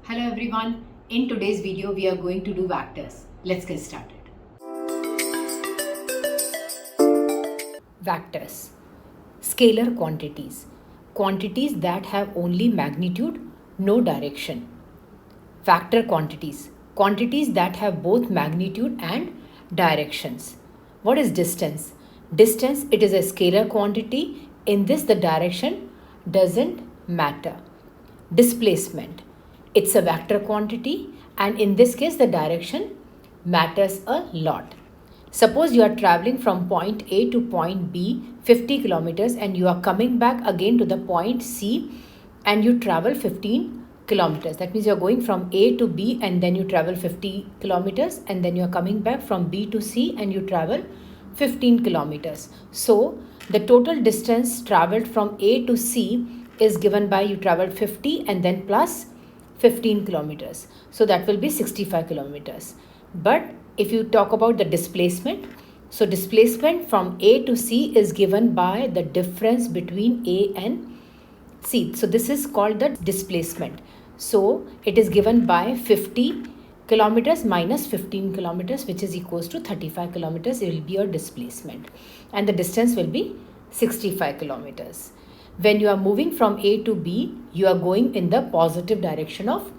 Hello everyone, in today's video we are going to do vectors. Let's get started. Vectors. Scalar quantities. Quantities that have only magnitude, no direction. Vector quantities. Quantities that have both magnitude and directions. What is distance? Distance, it is a scalar quantity. In this, the direction doesn't matter. Displacement. It's a vector quantity, and in this case the direction matters a lot. Suppose you are traveling from point A to point B 50 kilometers and you are coming back again to the point C and you travel 15 kilometers. That means you are going from A to B and then you travel 50 kilometers and then you are coming back from B to C and you travel 15 kilometers. So the total distance traveled from A to C is given by you traveled 50 and then plus 15 kilometers. So that will be 65 kilometers. But if you talk about the displacement, so displacement from A to C is given by the difference between A and C. So this is called the displacement. So it is given by 50 kilometers minus 15 kilometers, which is equals to 35 kilometers. It will be your displacement. And the distance will be 65 kilometers. When you are moving from A to B, you are going in the positive direction of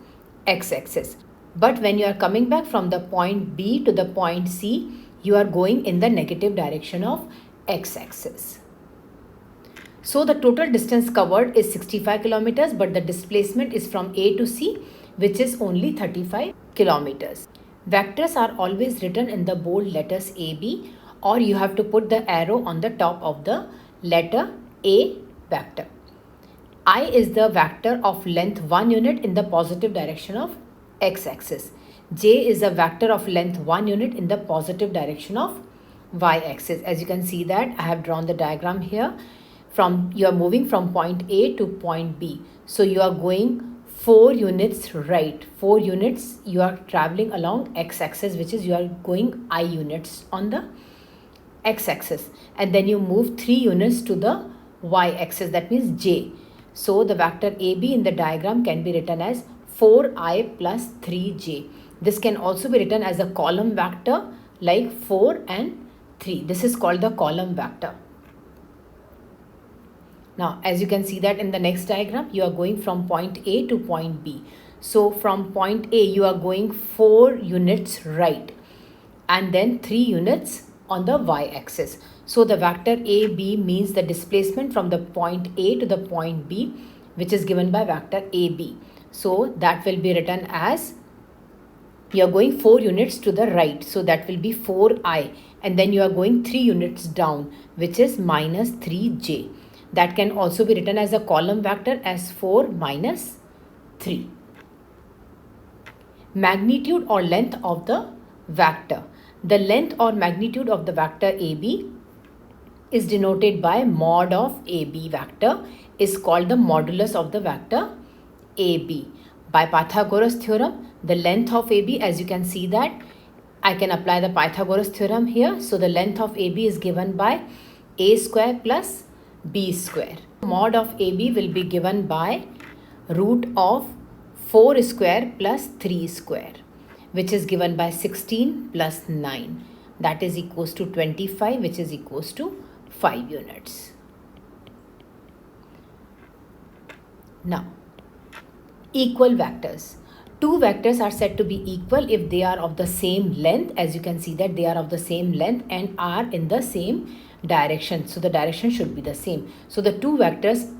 x-axis. But when you are coming back from the point B to the point C, you are going in the negative direction of x-axis. So the total distance covered is 65 kilometers, but the displacement is from A to C, which is only 35 kilometers. Vectors are always written in the bold letters AB, or you have to put the arrow on the top of the letter A vector. I is the vector of length 1 unit in the positive direction of x-axis. J is a vector of length 1 unit in the positive direction of y-axis. As you can see that I have drawn the diagram here. You are moving from point A to point B. So you are going 4 units right. 4 units you are traveling along x-axis, which is you are going I units on the x-axis. And then you move 3 units to the y-axis, that means j. So the vector AB in the diagram can be written as 4i plus 3j. This can also be written as a column vector like 4 and 3. This is called the column vector. Now, as you can see that in the next diagram, you are going from point A to point B. So from point A, you are going 4 units right and then 3 units on the y-axis. So the vector AB means the displacement from the point A to the point B, which is given by vector AB. So that will be written as you are going 4 units to the right. So that will be 4i, and then you are going 3 units down, which is minus 3j. That can also be written as a column vector as 4 minus 3. Magnitude or length of the vector. The length or magnitude of the vector AB is denoted by mod of AB vector, is called the modulus of the vector AB. By Pythagoras theorem, the length of AB, as you can see that, I can apply the Pythagoras theorem here. So the length of AB is given by A square plus B square. Mod of AB will be given by root of 4 square plus 3 square, which is given by 16 plus 9. That is equals to 25, which is equals to 5 units. Now, equal vectors. Two vectors are said to be equal if they are of the same length. As you can see that they are of the same length and are in the same direction. So the direction should be the same. So the two vectors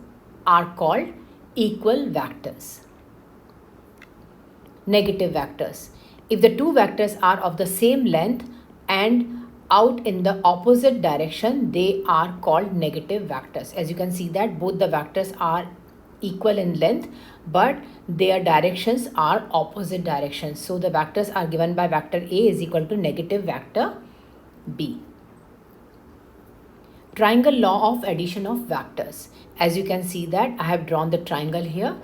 are called equal vectors. Negative vectors. If the two vectors are of the same length and out in the opposite direction, they are called negative vectors. As you can see that both the vectors are equal in length, but their directions are opposite directions. So the vectors are given by vector A is equal to negative vector B. Triangle law of addition of vectors. As you can see that I have drawn the triangle here.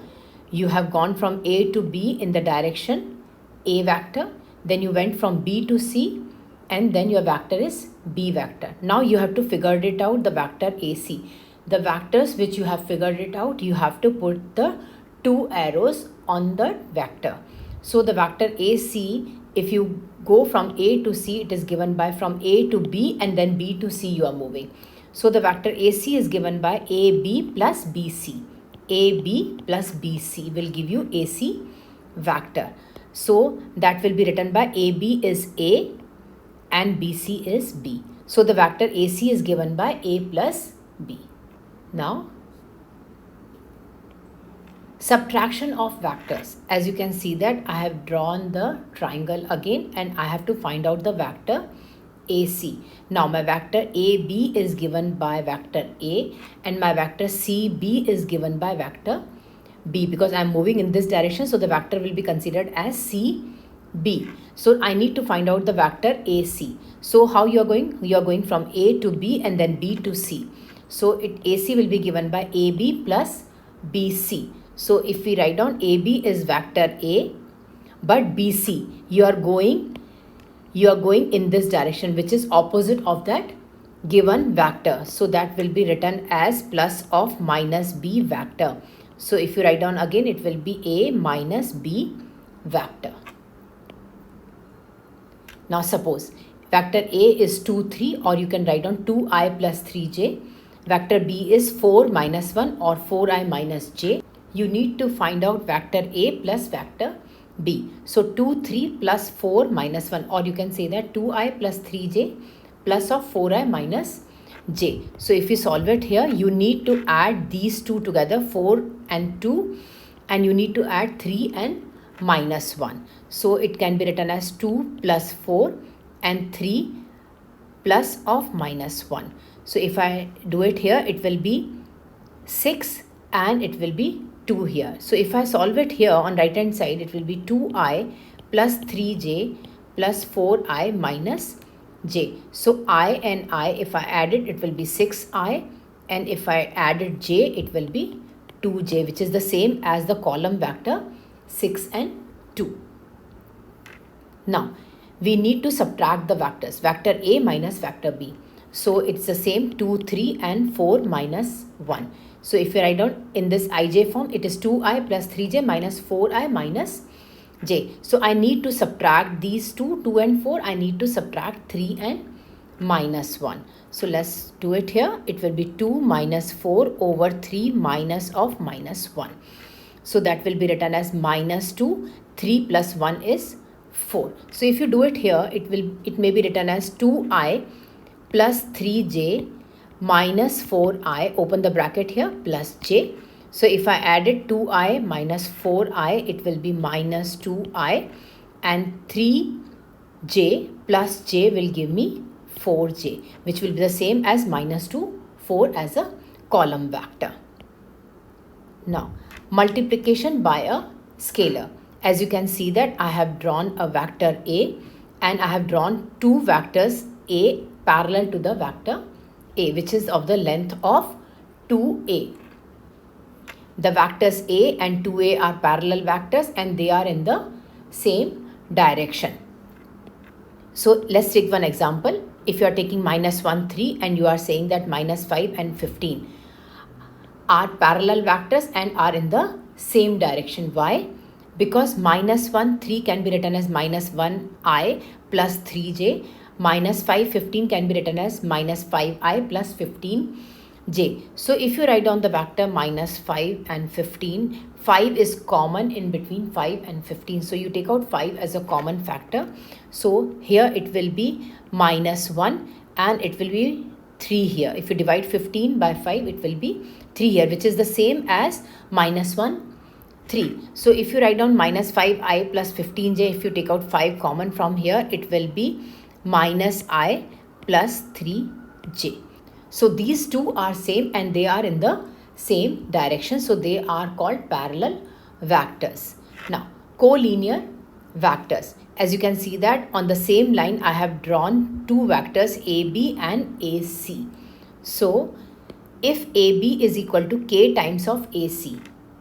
You have gone from A to B in the direction A vector, then you went from B to C, and then your vector is B vector. Now you have to figure it out, the vector AC. The vectors which you have figured it out, you have to put the two arrows on the vector. So the vector AC, if you go from A to C, it is given by from A to B and then B to C you are moving. So the vector AC is given by AB plus BC. AB plus BC will give you AC vector. So that will be written by AB is A and BC is B. So the vector AC is given by A plus B. Now, subtraction of vectors. As you can see that I have drawn the triangle again and I have to find out the vector AC. Now my vector AB is given by vector A and my vector CB is given by vector B, because I am moving in this direction, so the vector will be considered as CB. So I need to find out the vector AC. So how you are going? You are going from A to B and then B to C. So AC will be given by AB plus BC. So if we write down AB is vector A, but BC, you are going in this direction, which is opposite of that given vector. So that will be written as plus of minus B vector. So if you write down again, it will be A minus B vector. Now suppose vector A is 2, 3, or you can write down 2i plus 3j. Vector B is 4 minus 1 or 4i minus j. You need to find out vector A plus vector B. So 2, 3 plus 4 minus 1, or you can say that 2i plus 3j plus of 4i minus j. So if you solve it here, you need to add these two together, 4 and 2, and you need to add 3 and minus 1. So it can be written as 2 plus 4 and 3 plus of minus 1. So if I do it here, it will be 6 and it will be 2 here. So if I solve it here on right hand side, it will be 2i plus 3j plus 4i minus j. So I and I, if I add it, it will be 6i, and if I added j, it will be 2j, which is the same as the column vector 6 and 2. Now we need to subtract the vectors, vector A minus vector B. So it's the same, 2, 3 and 4 minus 1. So if you write down in this ij form, it is 2i plus 3j minus 4i minus j. So I need to subtract these two, 2 and 4. I need to subtract 3 and minus 1. So let's do it here. It will be 2 minus 4 over 3 minus of minus 1. So that will be written as minus 2. 3 plus 1 is 4. So if you do it here, it may be written as 2i plus 3j minus 4i, open the bracket here, plus j. So if I added 2i minus 4i, it will be minus 2i, and 3j plus j will give me 4j, which will be the same as minus 2, 4 as a column vector. Now multiplication by a scalar. As you can see that I have drawn a vector A and I have drawn two vectors A parallel to the vector A, which is of the length of 2a. The vectors A and 2a are parallel vectors and they are in the same direction. So let's take one example. If you are taking minus 1, 3 and you are saying that minus 5 and 15 are parallel vectors and are in the same direction. Why? Because minus 1, 3 can be written as minus 1i plus 3j. Minus 5, 15 can be written as minus 5i plus 15j. So if you write down the vector minus 5 and 15, 5 is common in between 5 and 15. So you take out 5 as a common factor. So here it will be minus 1 and it will be 3 here. If you divide 15 by 5, it will be 3 here, which is the same as minus 1, 3. So if you write down minus 5i plus 15j, if you take out 5 common from here, it will be minus I plus 3j. So these two are same and they are in the same direction. So they are called parallel vectors. Now collinear vectors. As you can see that on the same line I have drawn two vectors AB and AC. So if AB is equal to k times of AC,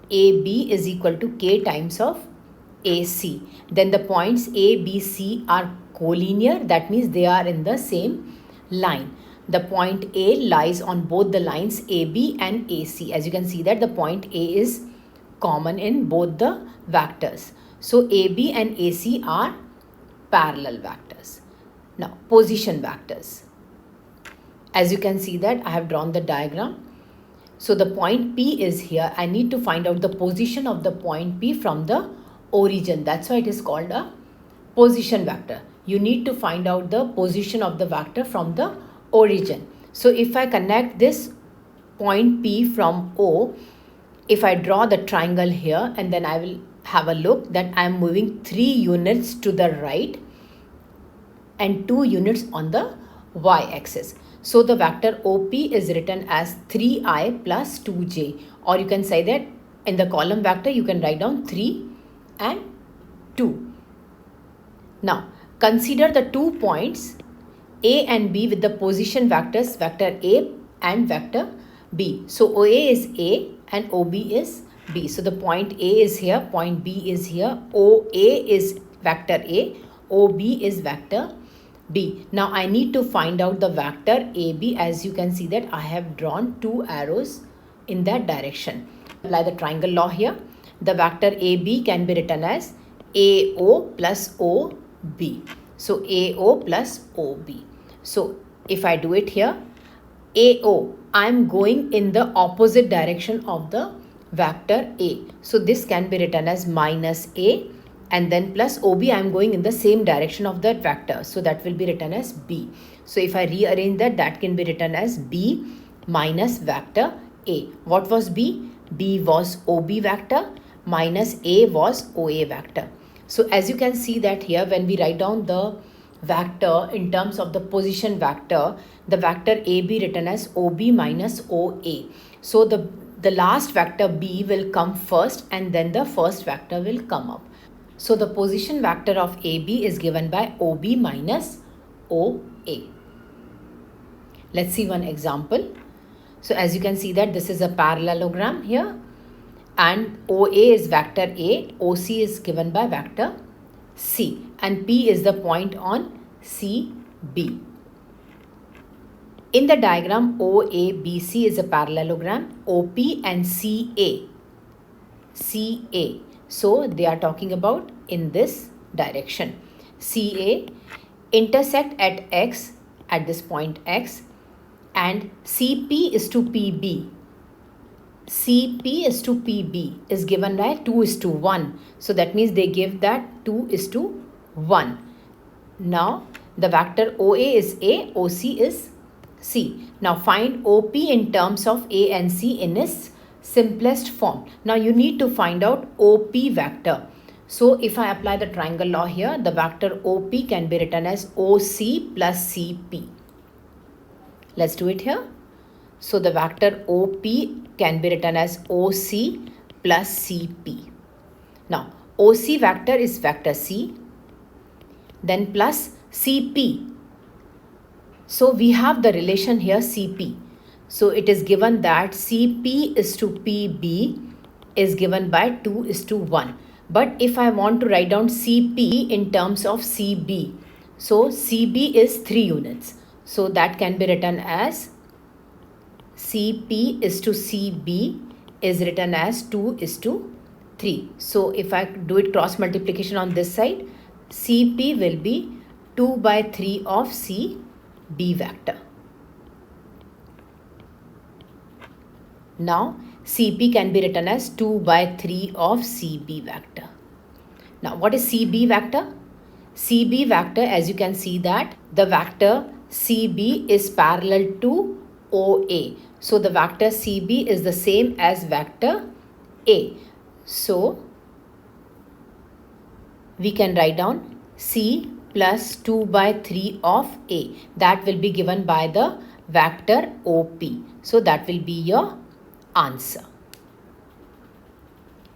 AB is equal to k times of AC, then the points A, B, C are collinear. That means they are in the same line. The point A lies on both the lines AB and AC. As you can see that the point A is common in both the vectors. So AB and AC are parallel vectors. Now position vectors. As you can see that I have drawn the diagram. So the point P is here. I need to find out the position of the point P from the origin. That's why it is called a position vector. You need to find out the position of the vector from the origin. So if I connect this point P from O, if I draw the triangle here, and then I will have a look that I am moving 3 units to the right and 2 units on the y-axis. So the vector OP is written as 3i plus 2j, or you can say that in the column vector you can write down 3 and 2. Now consider the 2 points A and B with the position vectors vector A and vector B. So OA is A and OB is B. So the point A is here, point B is here, OA is vector A, OB is vector B. Now I need to find out the vector AB. As you can see that I have drawn 2 arrows in that direction. Apply the triangle law here. The vector AB can be written as AO plus OB. So AO plus OB. So if I do it here, AO, I am going in the opposite direction of the vector A. So this can be written as minus A, and then plus OB, I am going in the same direction of that vector. So that will be written as B. So if I rearrange that, that can be written as B minus vector A. What was B? B was OB vector minus A was OA vector. So as you can see that here, when we write down the vector in terms of the position vector, the vector AB written as OB minus OA. So the last vector B will come first and then the first vector will come up. So the position vector of AB is given by OB minus OA. Let's see one example. So as you can see that this is a parallelogram here, and OA is vector A, OC is given by vector C, and P is the point on CB. In the diagram, OABC is a parallelogram, OP and CA. So they are talking about in this direction. CA intersect at X, at this point X, and CP is to PB. CP is to PB is given by 2:1. So that means they give that 2:1. Now the vector OA is A, OC is C. Now find OP in terms of A and C in its simplest form. Now you need to find out OP vector. So if I apply the triangle law here, the vector OP can be written as OC plus CP. Let's do it here. So the vector OP can be written as OC plus CP. Now OC vector is vector C, then plus CP. So we have the relation here CP. So it is given that CP is to PB is given by 2:1. But if I want to write down CP in terms of CB, so CB is 3 units. So that can be written as CP is to CB is written as 2:3. So if I do it cross multiplication on this side, CP will be 2/3 of CB vector. Now CP can be written as 2/3 of CB vector. Now what is CB vector? CB vector, as you can see that the vector CB is parallel to OA. So the vector CB is the same as vector A. So we can write down C plus 2/3 of A. That will be given by the vector OP. So that will be your answer.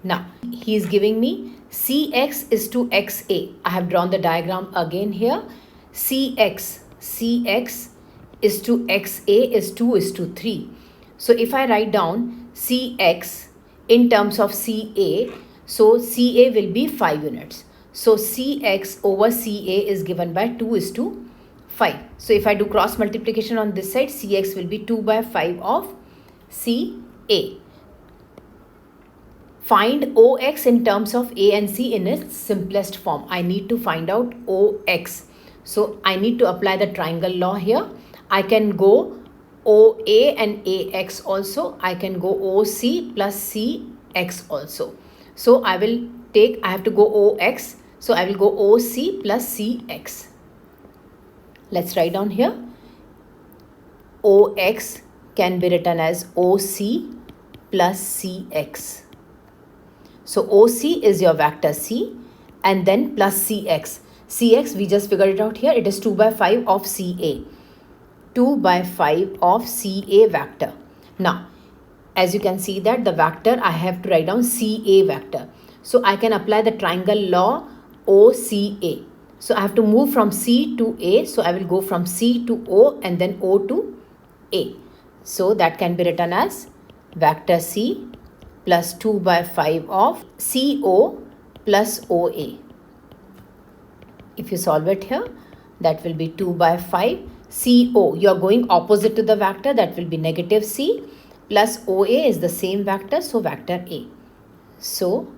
Now he is giving me CX is to XA. I have drawn the diagram again here. CX is to XA is 2:3. So if I write down CX in terms of CA, so CA will be 5 units. So CX over CA is given by 2:5. So if I do cross multiplication on this side, CX will be 2/5 of CA. find OX in terms of A and C in its simplest form. I need to find out OX. So I need to apply the triangle law here. I can go OA and AX also. I can go OC plus CX also. So I have to go OX. So I will go OC plus CX. Let's write down here. OX can be written as OC plus CX. So OC is your vector C and then plus CX. CX, we just figured it out here. It is 2 by 5 of CA. 2 by 5 of CA vector. Now, as you can see that the vector, I have to write down CA vector. So I can apply the triangle law OCA. So I have to move from C to A. So I will go from C to O and then O to A. So that can be written as vector C plus 2 by 5 of CO plus OA. If you solve it here, that will be 2 by 5 CO. You are going opposite to the vector, that will be negative C, plus OA is the same vector, so vector A. So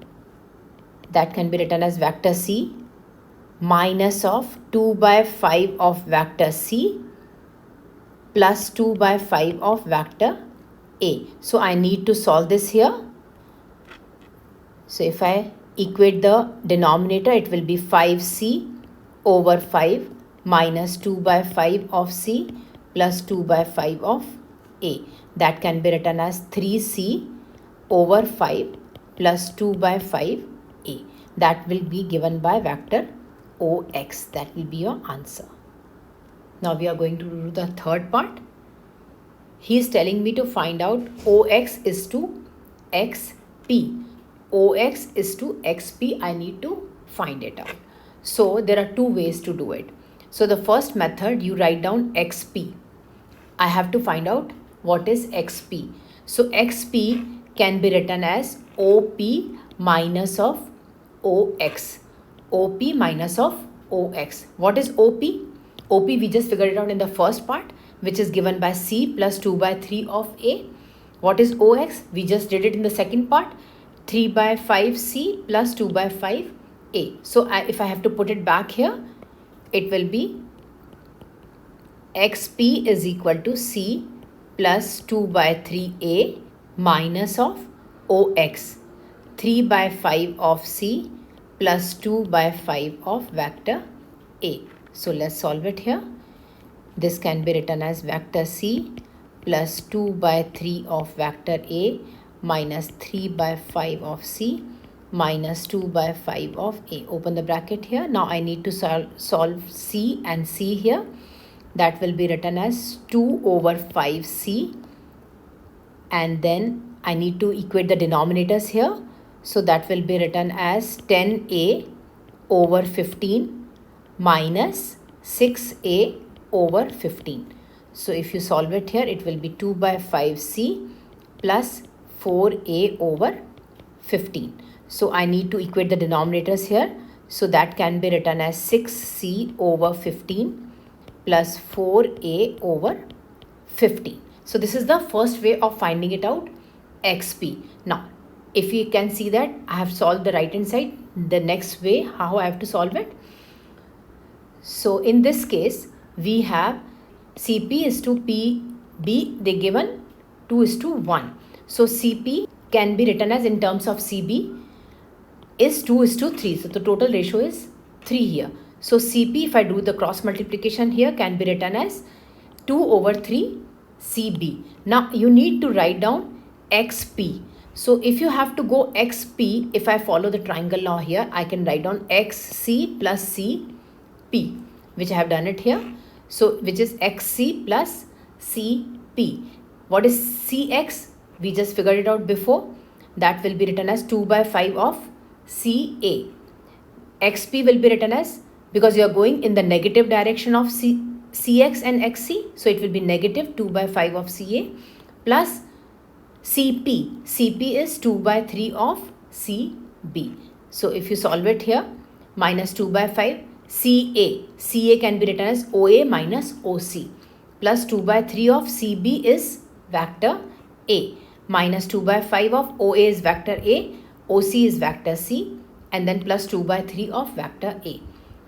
that can be written as vector C minus of 2 by 5 of vector C plus 2 by 5 of vector A. So I need to solve this here. So if I equate the denominator, it will be 5C over 5 minus 2 by 5 of C plus 2 by 5 of A. That can be written as 3C over 5 plus 2 by 5 A. That will be given by vector OX. That will be your answer. Now we are going to do the third part. He is telling me to find out OX is to XP. OX is to XP. I need to find it out. So there are two ways to do it. So the first method, you write down XP. I have to find out what is XP. So XP can be written as OP minus of OX. OP minus of OX. What is OP? OP we just figured it out in the first part, which is given by C plus 2 by 3 of A. What is OX? We just did it in the second part, 3 by 5 C plus 2 by 5 A. So if I have to put it back here, it will be XP is equal to C plus 2 by 3A minus of OX. 3 by 5 of C plus 2 by 5 of vector A. So let's solve it here. This can be written as vector C plus 2 by 3 of vector A minus 3 by 5 of C minus 2 by 5 of A. Open the bracket here. Now I need to solve C and C here. That will be written as 2 over 5C. And then I need to equate the denominators here. So that will be written as 10A over 15 minus 6A over 15. So if you solve it here, it will be 2 by 5C plus 4A over 15. So I need to equate the denominators here. So that can be written as 6C over 15 plus 4A over 15. So this is the first way of finding it out, XP. Now, if you can see that I have solved the right hand side, the next way how I have to solve it. So in this case, we have CP is to PB, they given 2 is to 1. So CP can be written as in terms of CB is 2 is to 3. So the total ratio is 3 here. So CP, if I do the cross multiplication here, can be written as 2 over 3 CB. Now you need to write down XP. So if you have to go XP, if I follow the triangle law here, I can write down XC plus CP, which I have done it here. So which is XC plus CP. What is CX? We just figured it out before. That will be written as 2 by 5 of CA. XP will be written as, because you are going in the negative direction of CX and XC, so it will be negative 2 by 5 of CA plus CP. CP is 2 by 3 of CB. So if you solve it here, minus 2 by 5, CA. CA can be written as OA minus OC plus 2 by 3 of CB is vector A minus 2 by 5 of OA is vector A. OC is vector C, and then plus 2 by 3 of vector A.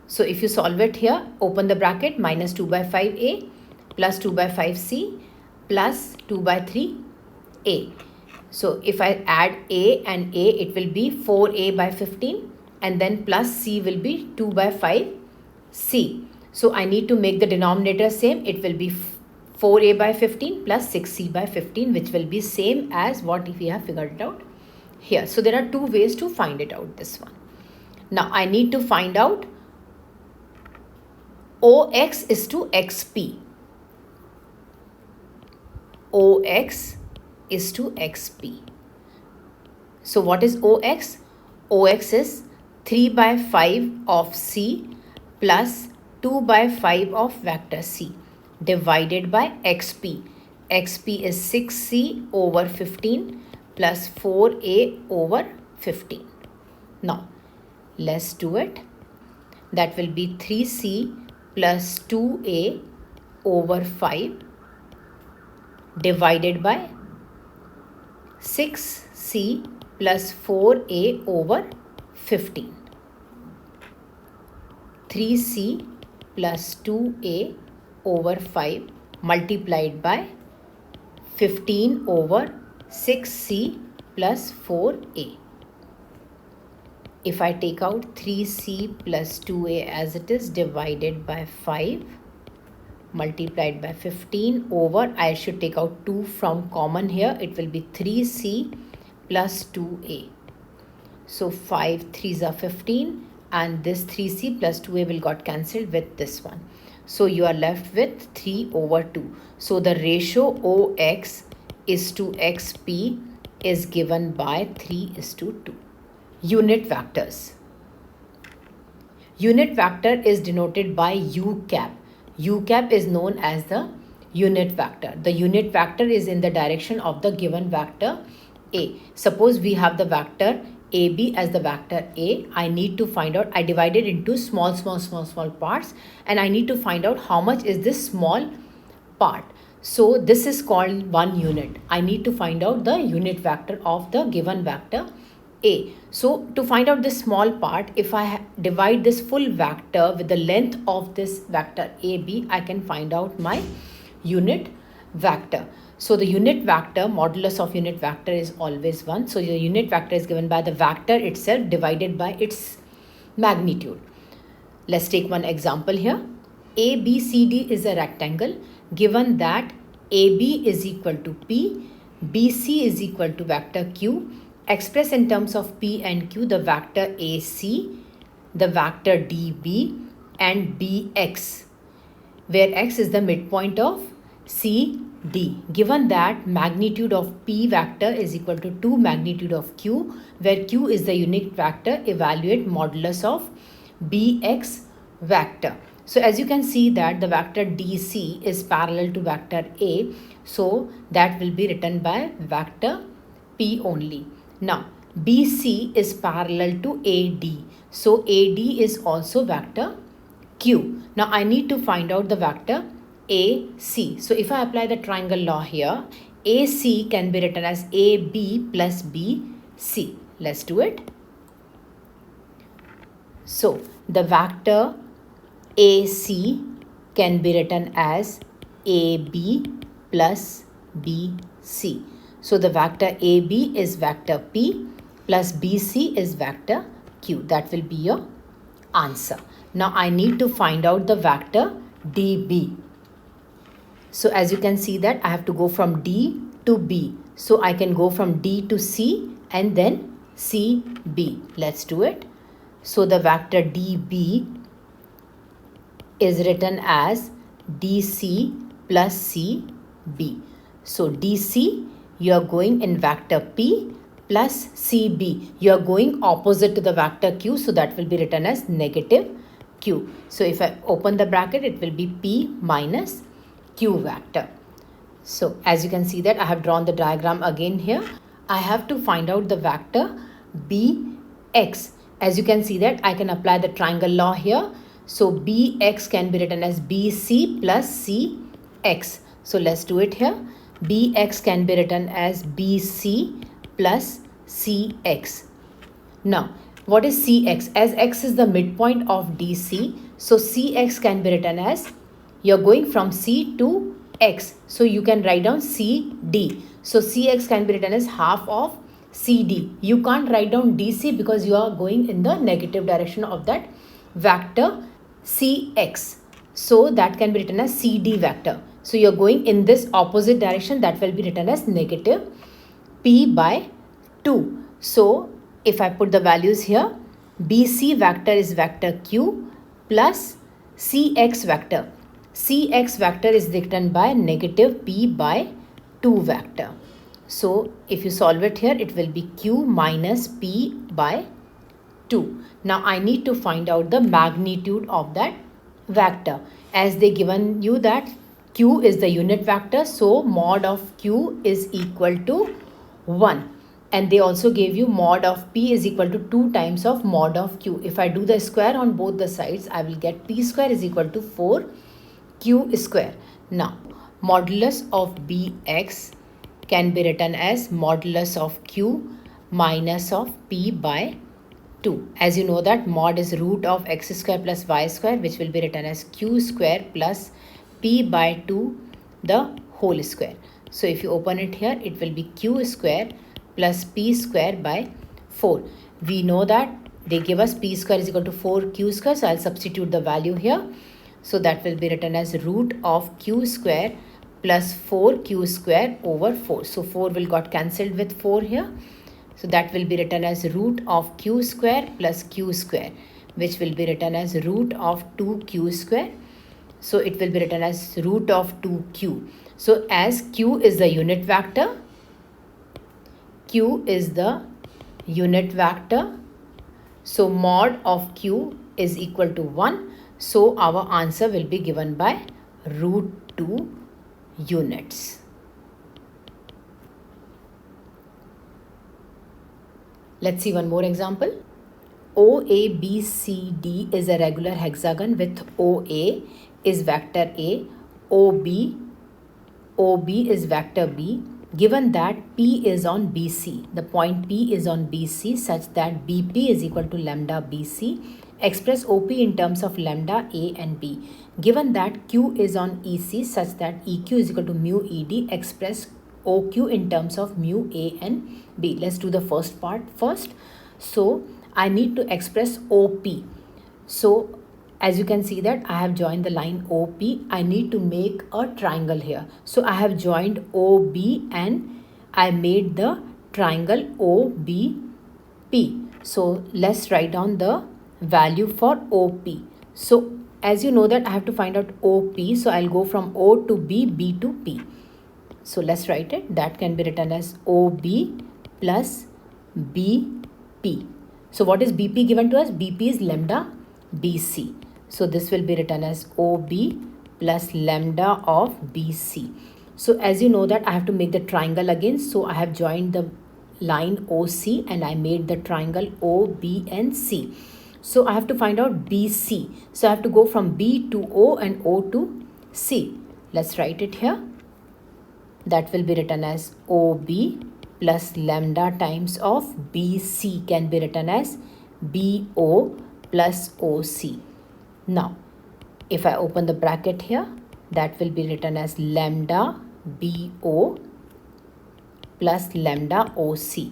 So if you solve it here, open the bracket, minus 2 by 5A plus 2 by 5C plus 2 by 3A. So if I add A and A, it will be 4A by 15, and then plus C will be 2 by 5C. So I need to make the denominator same. It will be 4A by 15 plus 6C by 15, which will be same as what we have figured it out here. So there are two ways to find it out, this one. Now I need to find out OX is to XP. OX is to XP. So what is OX? OX is 3 by 5 of C plus 2 by 5 of vector C divided by XP. XP is 6C over 15 plus 4A over 15. Now let's do it. That will be 3C plus 2A over 5 divided by 6C plus 4A over 15. 3C plus 2A over 5 multiplied by 15 over 6C plus 4A. If I take out 3C plus 2A as it is divided by 5 multiplied by 15 over, I should take out 2 from common here. It will be 3C plus 2A. So 5 3s are 15, and this 3C plus 2A will got cancelled with this one. So you are left with 3 over 2. So the ratio OX is to XP is given by 3 is to 2. Unit vectors. Unit vector is denoted by U cap. U cap is known as the unit vector. The unit vector is in the direction of the given vector A. Suppose we have the vector AB as the vector A. I need to find out, I divided into small parts, and I need to find out how much is this small part. So this is called one unit. I need to find out the unit vector of the given vector A. So to find out this small part, if I divide this full vector with the length of this vector AB, I can find out my unit vector. So the unit vector, modulus of unit vector is always 1. So your unit vector is given by the vector itself divided by its magnitude. Let's take one example here. ABCD is a rectangle. Given that AB is equal to P, BC is equal to vector Q, express in terms of P and Q the vector AC, the vector DB, and BX, where X is the midpoint of CD. Given that magnitude of P vector is equal to 2 magnitude of Q, where Q is the unit vector, evaluate modulus of BX vector. So as you can see that the vector DC is parallel to vector A, so that will be written by vector P only. Now BC is parallel to AD, so AD is also vector Q. Now I need to find out the vector AC. So if I apply the triangle law here, AC can be written as AB plus BC. Let's do it. So the vector AC can be written as AB plus BC. So the vector AB is vector P plus BC is vector Q. That will be your answer. Now I need to find out the vector DB. So as you can see that I have to go from D to B. So I can go from D to C and then CB. Let's do it. So the vector DB is written as DC plus CB. So DC, you are going in vector P plus CB. You are going opposite to the vector Q, so that will be written as negative Q. So if I open the bracket, it will be P minus Q vector. So as you can see that I have drawn the diagram again here. I have to find out the vector BX. As you can see that I can apply the triangle law here. So BX can be written as BC plus CX. So let's do it here. BX can be written as BC plus CX. Now, what is Cx? As x is the midpoint of DC, so Cx can be written as, you're going from C to x, so you can write down CD. So Cx can be written as half of CD. You can't write down DC because you are going in the negative direction of that vector Cx. So that can be written as CD vector. So you're going in this opposite direction, that will be written as negative P by 2. So if I put the values here, BC vector is vector Q plus CX vector. CX vector is written by negative P by 2 vector. So if you solve it here, it will be Q minus P by 2. Now I need to find out the magnitude of that vector. As they given you that Q is the unit vector, so mod of Q is equal to 1. And they also gave you mod of P is equal to 2 times of mod of Q. If I do the square on both the sides, I will get P square is equal to 4Q square. Now, modulus of Bx can be written as modulus of Q minus of P by 2. As you know that mod is root of x square plus y square, which will be written as Q square plus P by 2 the whole square. So if you open it here, it will be Q square plus P square by 4. We know that they give us P square is equal to 4Q square. So I'll substitute the value here. So that will be written as root of Q square plus 4Q square over 4. So 4 will got cancelled with 4 here. So that will be written as root of Q square plus Q square, which will be written as root of 2Q square. So it will be written as root of 2Q. So as Q is the unit vector, Q is the unit vector. So mod of Q is equal to 1. So our answer will be given by root 2 units. Let's see one more example. OABCD is a regular hexagon with OA is vector A, OB is vector B. Given that P is on BC, the point P is on BC such that BP is equal to lambda BC, express OP in terms of lambda A and B. Given that Q is on EC such that EQ is equal to mu ED, express OQ in terms of mu A and B. Let's do the first part first. So I need to express OP. So as you can see that I have joined the line OP. I need to make a triangle here. So I have joined OB and I made the triangle OBP. So let's write down the value for OP. So as you know that I have to find out OP. So I'll go from O to B, B to P. So let's write it. That can be written as OB plus BP. So what is BP given to us? BP is lambda BC. So this will be written as OB plus lambda of BC. So as you know that I have to make the triangle again. So I have joined the line OC and I made the triangle OB and C. So I have to find out BC. So I have to go from B to O and O to C. Let's write it here. That will be written as OB plus lambda times of BC can be written as BO plus OC. Now, if I open the bracket here, that will be written as lambda BO plus lambda OC.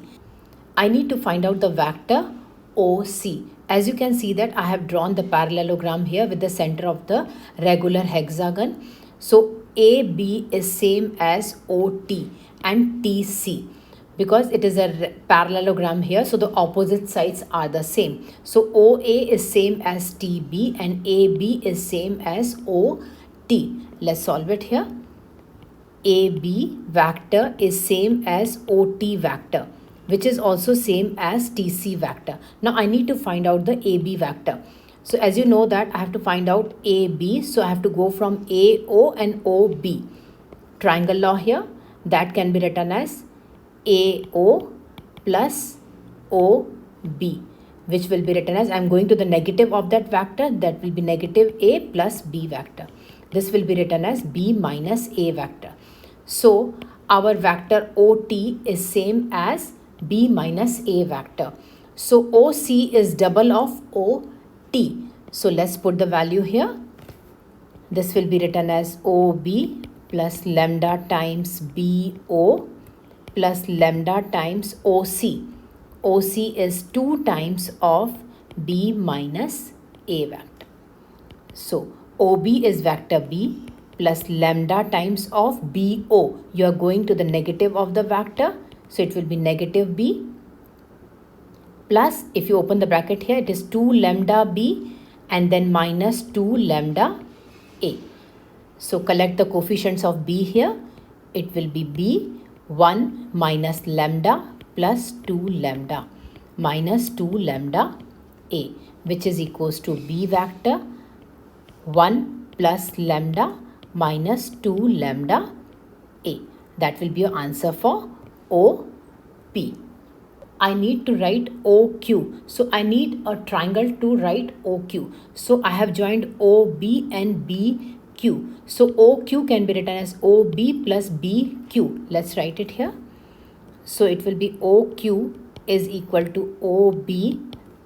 I need to find out the vector OC. As you can see that I have drawn the parallelogram here with the center of the regular hexagon. So AB is same as OT and TC. Because it is a parallelogram here, so the opposite sides are the same. So OA is same as TB and AB is same as OT. Let's solve it here. AB vector is same as OT vector, which is also same as TC vector. Now I need to find out the AB vector. So as you know that I have to find out AB, so I have to go from AO and OB. Triangle law here, that can be written as AO plus OB, which will be written as, I am going to the negative of that vector, that will be negative A plus B vector. This will be written as B minus A vector. So our vector OT is same as B minus A vector. So OC is double of OT. So let's put the value here. This will be written as OB plus lambda times BO plus lambda times OC. OC is 2 times of B minus A vector. So OB is vector B plus lambda times of BO. You are going to the negative of the vector. So it will be negative B plus, if you open the bracket here, it is 2 lambda B and then minus 2 lambda A. So collect the coefficients of B here. It will be B 1 minus lambda plus 2 lambda minus 2 lambda A, which is equals to B vector 1 plus lambda minus 2 lambda A. That will be your answer for OP. I need to write OQ. So I need a triangle to write OQ. So I have joined OB and BQ. So OQ can be written as OB plus BQ. Let's write it here. So it will be OQ is equal to OB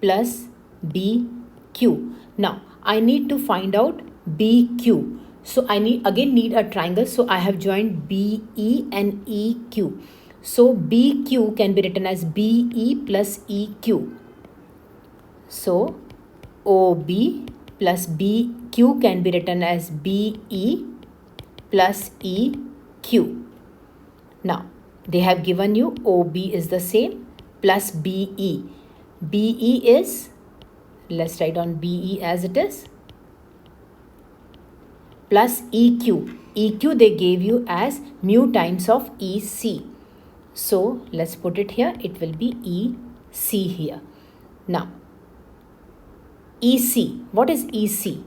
plus BQ. Now I need to find out BQ. So I need a triangle. So I have joined BE and EQ. So BQ can be written as BE plus EQ. So OB plus BQ can be written as BE plus EQ. Now they have given you OB is the same plus BE. BE is, let's write on BE as it is, plus EQ. EQ they gave you as mu times of EC. So let's put it here. It will be EC here. Now EC. What is EC?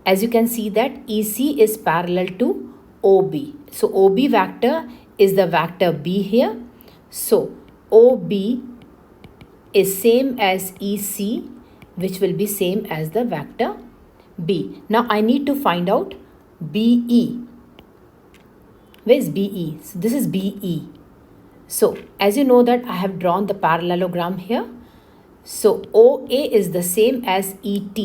As you can see that EC is parallel to OB. So OB vector is the vector B here. So OB is same as EC, which will be same as the vector B. Now I need to find out BE. Where is BE? So this is BE. So as you know that I have drawn the parallelogram here. So OA is the same as ET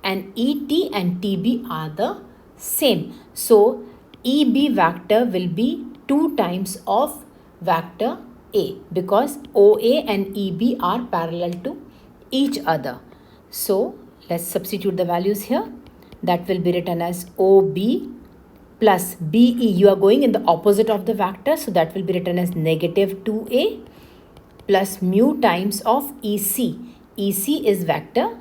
and ET and TB are the same. So EB vector will be 2 times of vector A because OA and EB are parallel to each other. So let's substitute the values here. That will be written as OB plus BE. You are going in the opposite of the vector. So that will be written as negative 2A plus mu times of EC. EC is vector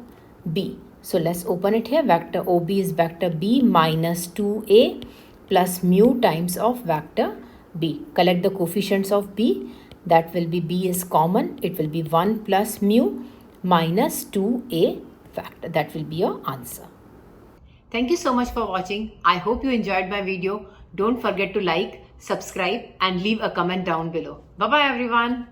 B. So let's open it here. Vector OB is vector B minus 2A plus mu times of vector B. Collect the coefficients of B. That will be B is common. It will be 1 plus mu minus 2A factor. That will be your answer. Thank you so much for watching. I hope you enjoyed my video. Don't forget to like, subscribe and leave a comment down below. Bye-bye everyone.